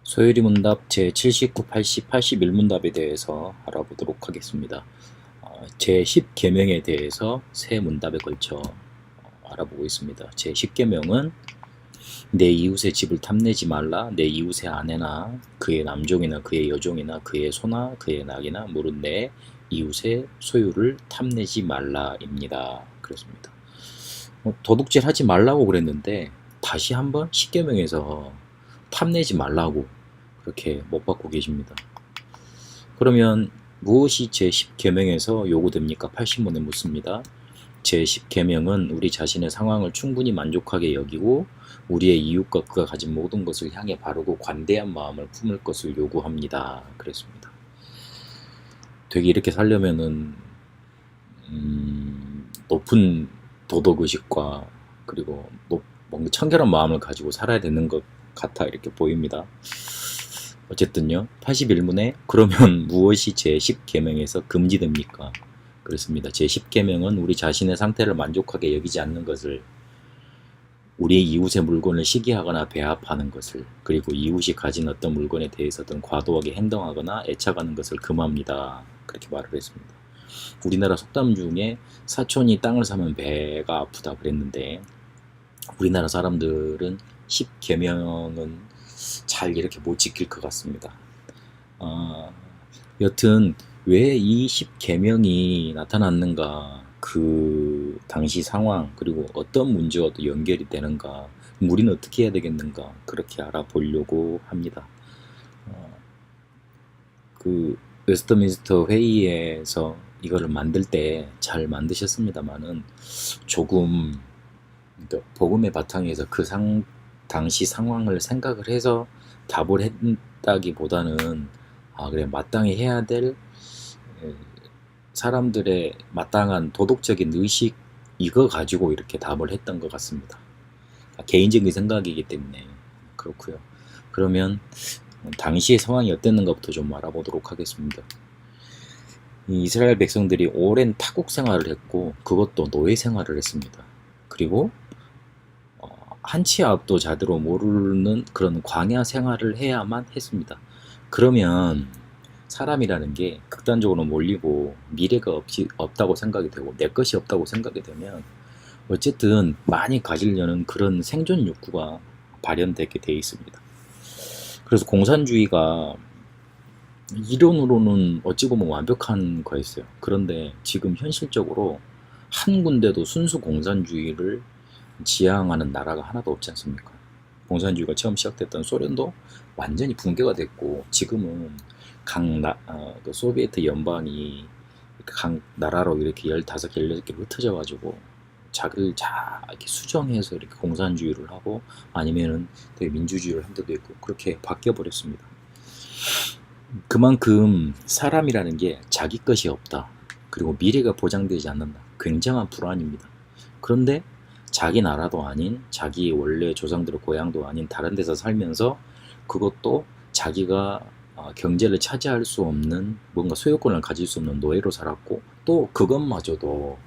소요리 문답 제79, 80, 81문답에 대해서 알아보도록 하겠습니다. 제10계명에 대해서 세 문답에 걸쳐 알아보고 있습니다. 제10계명은 내 이웃의 집을 탐내지 말라. 내 이웃의 아내나 그의 남종이나 그의 여종이나 그의 소나 그의 낙이나 무릇 내 이웃의 소유를 탐내지 말라입니다. 그렇습니다. 도둑질 하지 말라고 그랬는데 다시 한번 10계명에서 탐내지 말라고 그렇게 못 받고 계십니다. 그러면 무엇이 제10계명에서 요구됩니까? 80문에 묻습니다. 제10계명은 우리 자신의 상황을 충분히 만족하게 여기고 우리의 이웃과 그가 가진 모든 것을 향해 바르고 관대한 마음을 품을 것을 요구합니다. 그랬습니다. 되게 이렇게 살려면은 높은 도덕의식과 그리고 뭔가 청결한 마음을 가지고 살아야 되는 것 같아 이렇게 보입니다. 어쨌든요. 81문에 그러면 무엇이 제10계명에서 금지됩니까? 그렇습니다. 제10계명은 우리 자신의 상태를 만족하게 여기지 않는 것을, 우리의 이웃의 물건을 시기하거나 배합하는 것을, 그리고 이웃이 가진 어떤 물건에 대해서든 과도하게 행동하거나 애착하는 것을 금합니다. 그렇게 말을 했습니다. 우리나라 속담 중에 사촌이 땅을 사면 배가 아프다 그랬는데 우리나라 사람들은 10계명은 잘 이렇게 못 지킬 것 같습니다. 여튼 왜 이 10계명이 나타났는가, 그 당시 상황 그리고 어떤 문제와 또 연결이 되는가, 우리는 어떻게 해야 되겠는가 그렇게 알아보려고 합니다. 그 웨스트민스터 회의에서 이거를 만들 때 잘 만드셨습니다만은 조금 복음의 바탕에서 당시 상황을 생각을 해서 답을 했다기보다는 그래 마땅히 해야 될 사람들의 마땅한 도덕적인 의식 이거 가지고 이렇게 답을 했던 것 같습니다. 개인적인 생각이기 때문에 그렇고요. 그러면 당시의 상황이 어땠는가부터 좀 알아보도록 하겠습니다. 이스라엘 백성들이 오랜 타국 생활을 했고 그것도 노예 생활을 했습니다. 그리고 한치 앞도 자대로 모르는 그런 광야 생활을 해야만 했습니다. 그러면 사람이라는 게 극단적으로 몰리고 미래가 없다고 생각이 되고 내 것이 없다고 생각이 되면 어쨌든 많이 가지려는 그런 생존 욕구가 발현되게 돼 있습니다. 그래서 공산주의가 이론으로는 어찌 보면 완벽한 거였어요. 그런데 지금 현실적으로 한 군데도 순수 공산주의를 지향하는 나라가 하나도 없지 않습니까? 공산주의가 처음 시작됐던 소련도 완전히 붕괴가 됐고 지금은 그 소비에트 연방이 각 나라로 이렇게 15개, 16개 흩어져 가지고 자기를 이렇게 수정해서 이렇게 공산주의를 하고 아니면은 되게 민주주의를 한 데도 있고 그렇게 바뀌어 버렸습니다. 그만큼 사람이라는 게 자기 것이 없다. 그리고 미래가 보장되지 않는다. 굉장한 불안입니다. 그런데 자기 나라도 아닌 자기 원래 조상들의 고향도 아닌 다른 데서 살면서 그것도 자기가 경제를 차지할 수 없는 뭔가 소유권을 가질 수 없는 노예로 살았고 또 그것마저도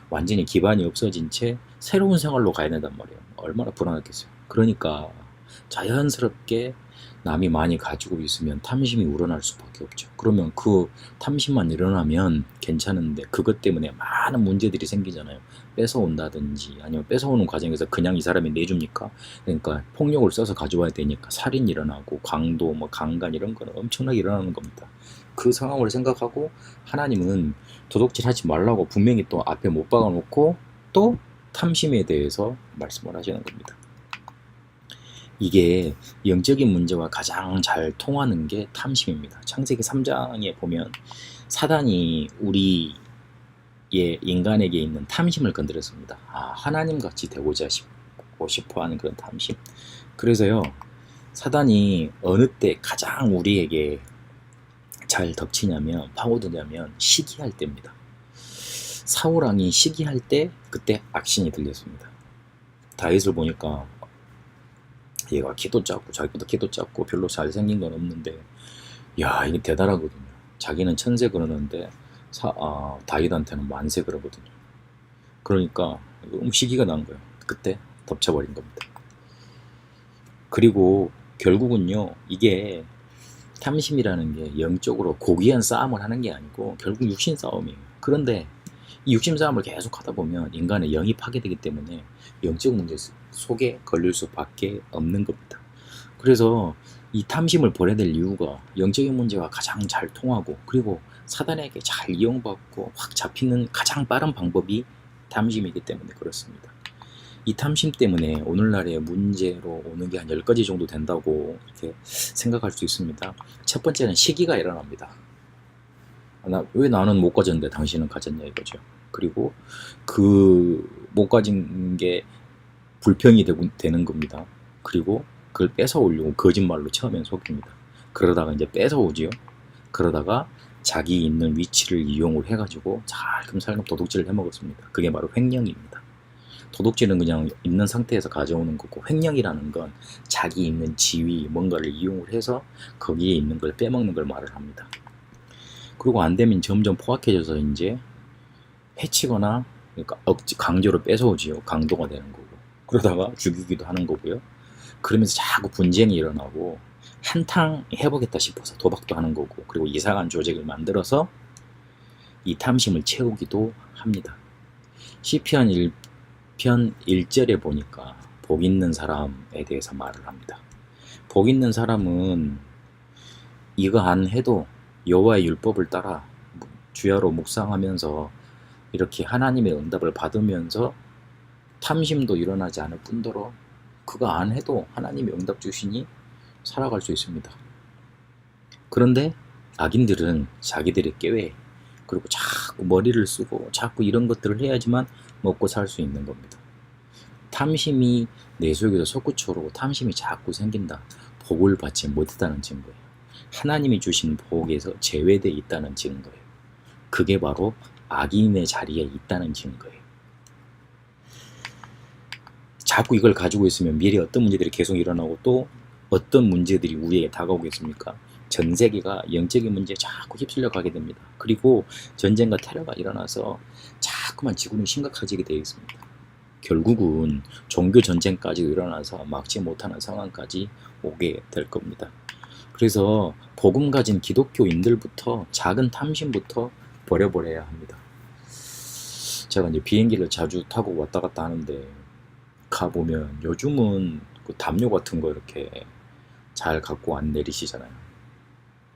완전히 기반이 없어진 채 새로운 생활로 가야 된단 말이에요. 얼마나 불안했겠어요. 그러니까 자연스럽게 남이 많이 가지고 있으면 탐심이 우러날 수밖에 없죠. 그러면 그 탐심만 일어나면 괜찮은데 그것 때문에 많은 문제들이 생기잖아요. 뺏어온다든지 아니면 뺏어오는 과정에서 그냥 이 사람이 내줍니까? 그러니까 폭력을 써서 가져와야 되니까 살인이 일어나고 강도, 강간 이런 거는 엄청나게 일어나는 겁니다. 그 상황을 생각하고 하나님은 도둑질 하지 말라고 분명히 또 앞에 못 박아놓고 또 탐심에 대해서 말씀을 하시는 겁니다. 이게 영적인 문제와 가장 잘 통하는 게 탐심입니다. 창세기 3장에 보면 사단이 우리의 인간에게 있는 탐심을 건드렸습니다. 하나님같이 되고자 싶어하는 그런 탐심. 그래서요, 사단이 어느 때 가장 우리에게 잘 덮치냐면, 파고드냐면 시기할 때입니다. 사울왕이 시기할 때 그때 악신이 들렸습니다. 다윗을 보니까 얘가 키도 작고 자기보다 키도 작고 별로 잘생긴 건 없는데 야 이게 대단하거든요. 자기는 천세 그러는데 다윗한테는 만세 그러거든요. 그러니까 시기가 난 거예요. 그때 덮쳐버린 겁니다. 그리고 결국은요, 이게 탐심이라는 게 영적으로 고귀한 싸움을 하는 게 아니고 결국 육신 싸움이에요. 그런데 이 육신 싸움을 계속 하다 보면 인간의 영이 파괴되기 때문에 영적 문제 속에 걸릴 수밖에 없는 겁니다. 그래서 이 탐심을 버려낼 이유가 영적인 문제와 가장 잘 통하고 그리고 사단에게 잘 이용받고 확 잡히는 가장 빠른 방법이 탐심이기 때문에 그렇습니다. 이 탐심 때문에 오늘날의 문제로 오는 게 한 10가지 정도 된다고 이렇게 생각할 수 있습니다. 첫 번째는 시기가 일어납니다. 왜 나는 못 가졌는데 당신은 가졌냐 이거죠. 그리고 그 못 가진 게 불평이 되는 겁니다. 그리고 그걸 뺏어오려고 거짓말로 처음엔 속입니다. 그러다가 이제 뺏어오지요. 그러다가 자기 있는 위치를 이용을 해가지고 살금살금 도둑질을 해먹었습니다. 그게 바로 횡령입니다. 도둑질은 그냥 있는 상태에서 가져오는 거고, 횡령이라는 건 자기 있는 지위, 뭔가를 이용을 해서 거기에 있는 걸 빼먹는 걸 말을 합니다. 그리고 안 되면 점점 포악해져서 이제 해치거나, 그러니까 강제로 뺏어오지요. 강도가 되는 거고. 그러다가 죽이기도 하는 거고요. 그러면서 자꾸 분쟁이 일어나고 한탕 해보겠다 싶어서 도박도 하는 거고, 그리고 이상한 조직을 만들어서 이 탐심을 채우기도 합니다. 시편 1편 1절에 보니까 복 있는 사람에 대해서 말을 합니다. 복 있는 사람은 이거 안 해도 여호와의 율법을 따라 주야로 묵상하면서 이렇게 하나님의 응답을 받으면서 탐심도 일어나지 않을 뿐더러 그거 안 해도 하나님의 응답 주시니 살아갈 수 있습니다. 그런데 악인들은 자기들의 꾀에 그리고 자꾸 머리를 쓰고 자꾸 이런 것들을 해야지만 먹고 살 수 있는 겁니다. 탐심이 내 속에서 솟구쳐오르고 탐심이 자꾸 생긴다. 복을 받지 못했다는 증거예요. 하나님이 주신 복에서 제외되어 있다는 증거예요. 그게 바로 악인의 자리에 있다는 증거예요. 자꾸 이걸 가지고 있으면 미래에 어떤 문제들이 계속 일어나고 또 어떤 문제들이 우리에게 다가오겠습니까? 전 세계가 영적인 문제에 자꾸 휩쓸려 가게 됩니다. 그리고 전쟁과 테러가 일어나서 자꾸만 지구는 심각해지게 되어 있습니다. 결국은 종교 전쟁까지 일어나서 막지 못하는 상황까지 오게 될 겁니다. 그래서 복음 가진 기독교인들부터 작은 탐심부터 버려버려야 합니다. 제가 이제 비행기를 자주 타고 왔다 갔다 하는데 가보면 요즘은 그 담요 같은 거 이렇게 잘 갖고 안 내리시잖아요.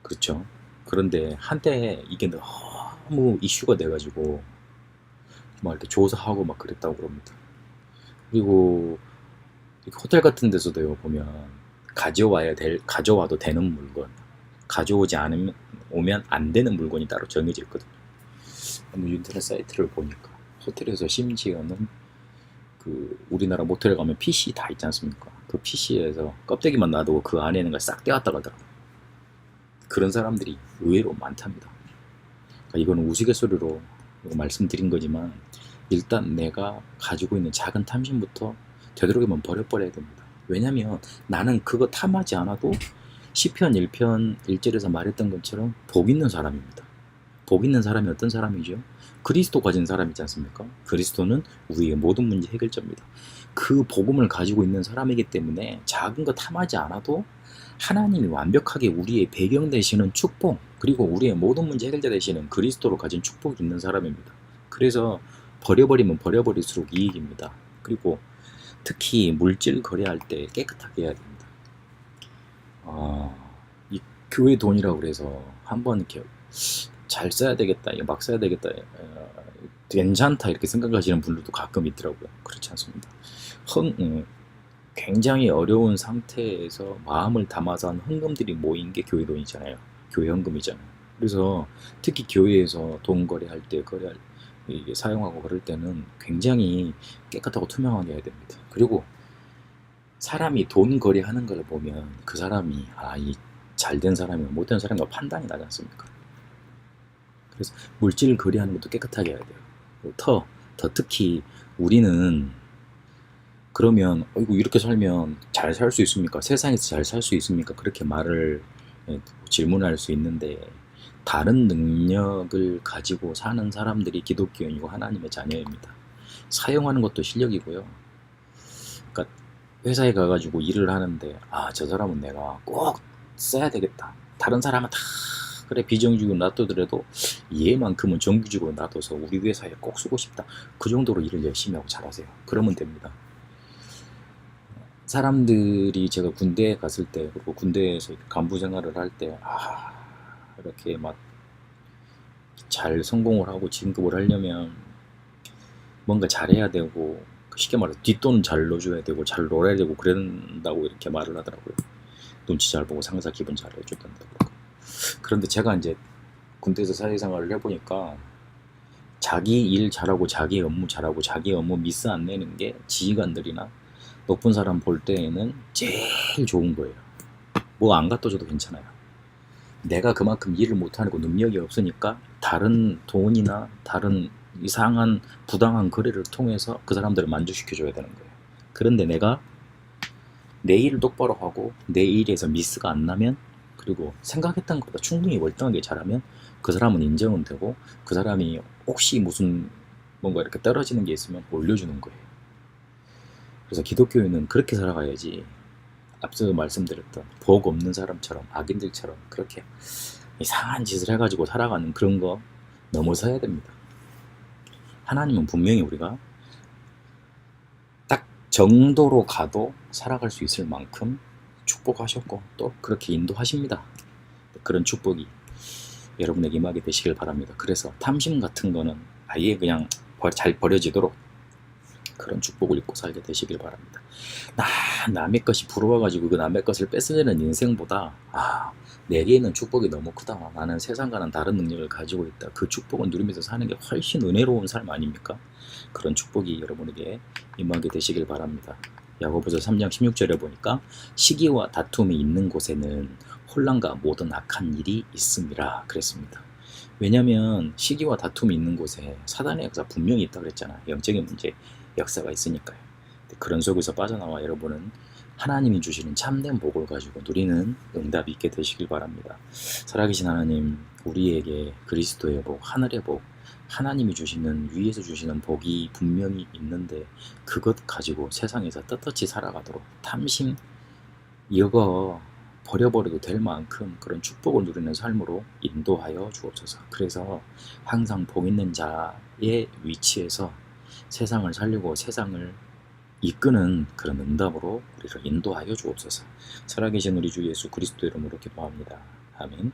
그렇죠? 그런데 한때 이게 너무 이슈가 돼가지고 막 이렇게 조사하고 막 그랬다고 그럽니다. 그리고 호텔 같은 데서도요 보면 가져와도 되는 물건, 가져오지 않으면 오면 안 되는 물건이 따로 정해져 있거든요. 인터넷 사이트를 보니까 호텔에서 심지어는 그 우리나라 모텔에 가면 PC 다 있지 않습니까? 그 PC에서 껍데기만 놔두고 그 안에 있는 걸 싹 떼었다 가더라고요. 그런 사람들이 의외로 많답니다. 그러니까 이거는 우스갯소리로 말씀드린 거지만 일단 내가 가지고 있는 작은 탐심부터 되도록이면 버려버려야 됩니다. 왜냐면 나는 그거 탐하지 않아도 시편 1편 1절에서 말했던 것처럼 복 있는 사람입니다. 복 있는 사람이 어떤 사람이죠? 그리스도 가진 사람이지 않습니까? 그리스도는 우리의 모든 문제 해결자입니다. 그 복음을 가지고 있는 사람이기 때문에 작은 거 탐하지 않아도 하나님이 완벽하게 우리의 배경 되시는 축복, 그리고 우리의 모든 문제 해결자 되시는 그리스도로 가진 축복이 있는 사람입니다. 그래서 버려버리면 버려버릴수록 이익입니다. 그리고 특히 물질 거래할 때 깨끗하게 해야 됩니다. 이 교회 돈이라고 그래서 한번 이렇게 잘 써야 되겠다, 막 써야 되겠다, 괜찮다 이렇게 생각하시는 분들도 가끔 있더라고요. 그렇지 않습니다. 굉장히 어려운 상태에서 마음을 담아서 한 헌금들이 모인 게 교회 돈이잖아요. 교회 헌금이잖아요. 그래서 특히 교회에서 돈 거래할 때 이게 사용하고 그럴 때는 굉장히 깨끗하고 투명하게 해야 됩니다. 그리고 사람이 돈 거래하는 걸 보면 그 사람이 이 잘된 사람이고 못된 사람과 판단이 나지 않습니까? 그래서 물질 거래하는 것도 깨끗하게 해야 돼요. 더 특히 우리는 그러면 이렇게 살면 잘 살 수 있습니까? 세상에서 잘 살 수 있습니까? 그렇게 질문할 수 있는데 다른 능력을 가지고 사는 사람들이 기독교인이고 하나님의 자녀입니다. 사용하는 것도 실력이고요. 그러니까 회사에 가가지고 일을 하는데 저 사람은 내가 꼭 써야 되겠다. 다른 사람은 다 그래 비정규직으로 놔두더라도 얘만큼은 정규직으로 놔둬서 우리 회사에 꼭 쓰고 싶다. 그 정도로 일을 열심히 하고 잘하세요. 그러면 됩니다. 사람들이 제가 군대에 갔을 때 그리고 군대에서 간부 생활을 할 때 이렇게 막 잘 성공을 하고 진급을 하려면 뭔가 잘해야 되고 쉽게 말해서 뒷돈 잘 넣어줘야 되고 잘 놀아야 되고 그런다고 이렇게 말을 하더라고요. 눈치 잘 보고 상사 기분 잘 해줘야 된다고. 그런데 제가 이제 군대에서 사회생활을 해보니까 자기 일 잘하고 자기 업무 잘하고 자기 업무 미스 안 내는 게 지휘관들이나 높은 사람 볼 때에는 제일 좋은 거예요. 뭐 안 갖다 줘도 괜찮아요. 내가 그만큼 일을 못하고 능력이 없으니까 다른 돈이나 다른 이상한 부당한 거래를 통해서 그 사람들을 만족시켜줘야 되는 거예요. 그런데 내가 내 일을 똑바로 하고 내 일에서 미스가 안 나면 그리고 생각했던 것보다 충분히 월등하게 잘하면 그 사람은 인정은 되고 그 사람이 혹시 무슨 뭔가 이렇게 떨어지는 게 있으면 올려주는 거예요. 그래서 기독교인은 그렇게 살아가야지 앞서 말씀드렸던 복 없는 사람처럼 악인들처럼 그렇게 이상한 짓을 해가지고 살아가는 그런 거 넘어서야 됩니다. 하나님은 분명히 우리가 딱 정도로 가도 살아갈 수 있을 만큼 축복하셨고 또 그렇게 인도하십니다. 그런 축복이 여러분에게 임하게 되시길 바랍니다. 그래서 탐심 같은 거는 아예 그냥 잘 버려지도록 그런 축복을 입고 살게 되시길 바랍니다. 남의 것이 부러워가지고 그 남의 것을 뺏으려는 인생보다 내게 있는 축복이 너무 크다. 나는 세상과는 다른 능력을 가지고 있다. 그 축복을 누리면서 사는 게 훨씬 은혜로운 삶 아닙니까? 그런 축복이 여러분에게 임하게 되시길 바랍니다. 야고보서 3장 16절에 보니까 시기와 다툼이 있는 곳에는 혼란과 모든 악한 일이 있음이라 그랬습니다. 왜냐하면 시기와 다툼이 있는 곳에 사단의 역사 분명히 있다고 그랬잖아. 영적인 문제 역사가 있으니까요. 그런 속에서 빠져나와 여러분은 하나님이 주시는 참된 복을 가지고 누리는 응답이 있게 되시길 바랍니다. 살아계신 하나님, 우리에게 그리스도의 복, 하늘의 복, 하나님이 주시는 위에서 주시는 복이 분명히 있는데 그것 가지고 세상에서 떳떳이 살아가도록 탐심 이거 버려버려도 될 만큼 그런 축복을 누리는 삶으로 인도하여 주옵소서. 그래서 항상 복 있는 자의 위치에서 세상을 살리고 세상을 이끄는 그런 응답으로 우리를 인도하여 주옵소서. 살아계신 우리 주 예수 그리스도 이름으로 기도합니다. 아멘.